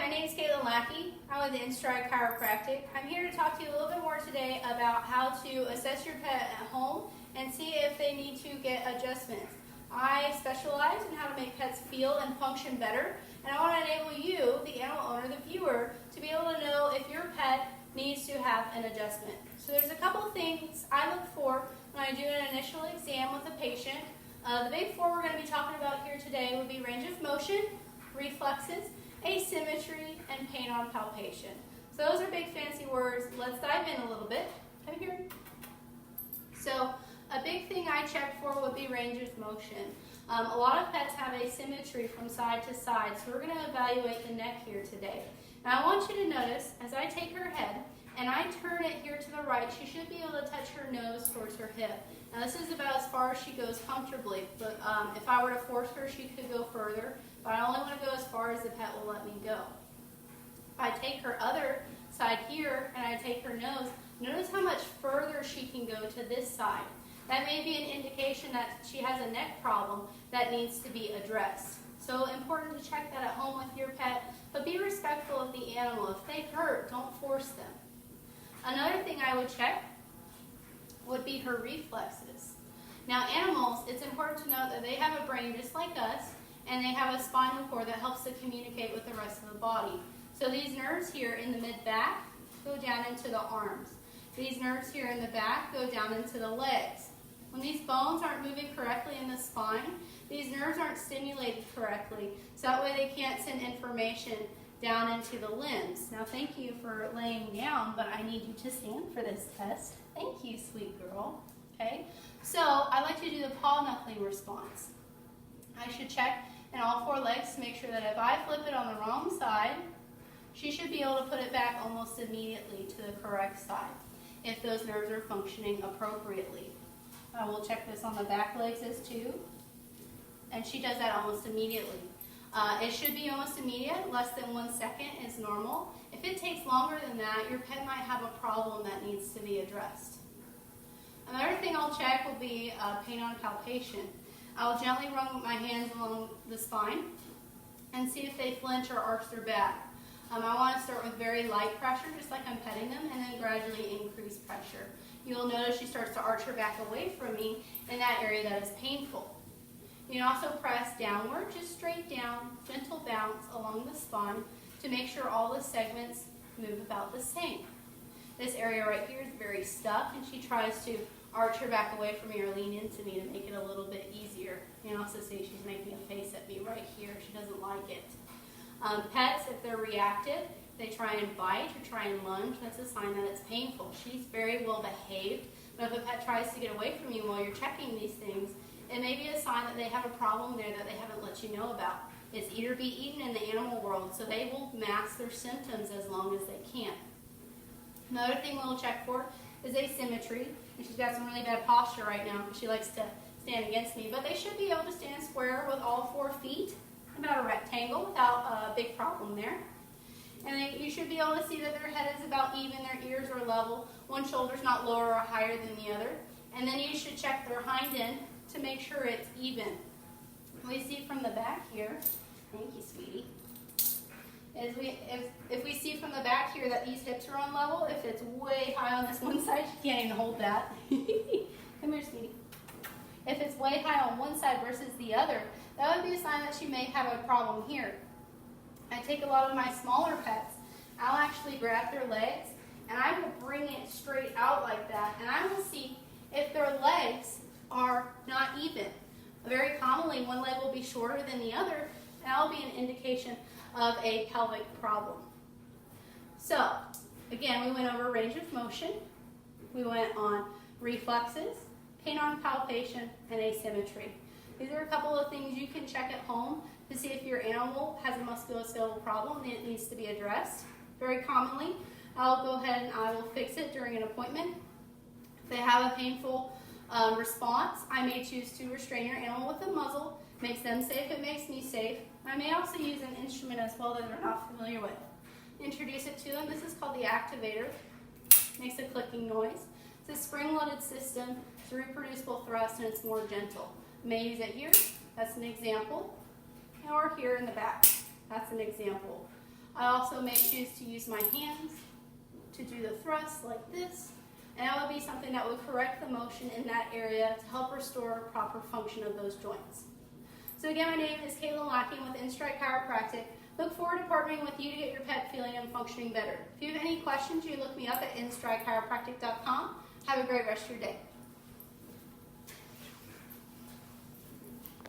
My name is Kaitlyn Lackey. I'm with In Stride Chiropractic. I'm here to talk to you a little bit more today about how to assess your pet at home and see if they need to get adjustments. I specialize in how to make pets feel and function better, and I want to enable you, the animal owner, the viewer, to be able to know if your pet needs to have an adjustment. So there's a couple of things I look for when I do an initial exam with a patient. The big four we're going to be talking about here today would be range of motion, reflexes, asymmetry, and pain on palpation. So those are big fancy words. Let's dive in a little bit. Come here. So a big thing I check for would be range of motion. A lot of pets have asymmetry from side to side, so we're going to evaluate the neck here today. Now I want you to notice, as I take her head and I turn it here to the right, she should be able to touch her nose towards her hip. Now this is about as far as she goes comfortably, but if I were to force her, she could go further, but I only want to go as far as the pet will let me go. If I take her other side here and I take her nose, notice how much further she can go to this side. That may be an indication that she has a neck problem that needs to be addressed. So important to check that at home with your pet, but be respectful of the animal. If they hurt, don't force them. Another thing I would check would be her reflexes. Now animals, it's important to note that they have a brain just like us, and they have a spinal cord that helps to communicate with the rest of the body. So these nerves here in the mid-back go down into the arms. These nerves here in the back go down into the legs. When these bones aren't moving correctly in the spine, these nerves aren't stimulated correctly, so that way they can't send information down into the limbs. Now thank you for laying down, but I need you to stand for this test. Thank you, sweet girl. Okay, so I like to do the paw knuckling response. I should check in all four legs to make sure that if I flip it on the wrong side, she should be able to put it back almost immediately to the correct side if those nerves are functioning appropriately. I will check this on the back legs as too, and she does that almost immediately. It should be almost immediate, less than 1 second is normal. If it takes longer than that, your pet might have a problem that needs to be addressed. Another thing I'll check will be pain on palpation. I'll gently run my hands along the spine and see if they flinch or arch their back. I want to start with very light pressure, just like I'm petting them, and then gradually increase pressure. You'll notice she starts to arch her back away from me in that area that is painful. You can also press downward, just straight down, gentle bounce along the spine to make sure all the segments move about the same. This area right here is very stuck, and she tries to arch her back away from me or lean into me to make it a little bit easier. You can also see she's making a face at me right here. She doesn't like it. Pets, if they're reactive, they try and bite or try and lunge. That's a sign that it's painful. She's very well behaved, but if a pet tries to get away from you while you're checking these things, it may be a sign that they have a problem there that they haven't let you know about. It's eat or be eaten in the animal world, so they will mask their symptoms as long as they can. Another thing we'll check for is asymmetry. And she's got some really bad posture right now because she likes to stand against me, but they should be able to stand square with all 4 feet, about a rectangle without a big problem there. And you should be able to see that their head is about even, their ears are level, one shoulder's not lower or higher than the other. And then you should check their hind end to make sure it's even. We see from the back here, thank you, sweetie, if we see from the back here that these hips are on level, if it's way high on this one side, she can't even hold that. Come here, sweetie. If it's way high on one side versus the other, that would be a sign that she may have a problem here. I take a lot of my smaller pets, I'll actually grab their legs and I will bring it straight out like that, and I will see if their legs are not even. Very commonly, one leg will be shorter than the other, and that will be an indication of a pelvic problem. So, again, we went over range of motion, we went on reflexes, pain on palpation, and asymmetry. These are a couple of things you can check at home to see if your animal has a musculoskeletal problem and it needs to be addressed. Very commonly, I'll go ahead and I will fix it during an appointment. If they have a painful response, I may choose to restrain your animal with a muzzle. Makes them safe, it makes me safe. I may also use an instrument as well that they're not familiar with. Introduce it to them. This is called the activator. Makes a clicking noise. It's a spring-loaded system. It's a reproducible thrust, and it's more gentle. I may use it here. That's an example. Or here in the back. That's an example. I also may choose to use my hands to do the thrust like this, and that would be something that would correct the motion in that area to help restore proper function of those joints. So again, my name is Kaitlyn Lackey with In Stride Chiropractic. Look forward to partnering with you to get your pet feeling and functioning better. If you have any questions, you can look me up at instridechiropractic.com. Have a great rest of your day.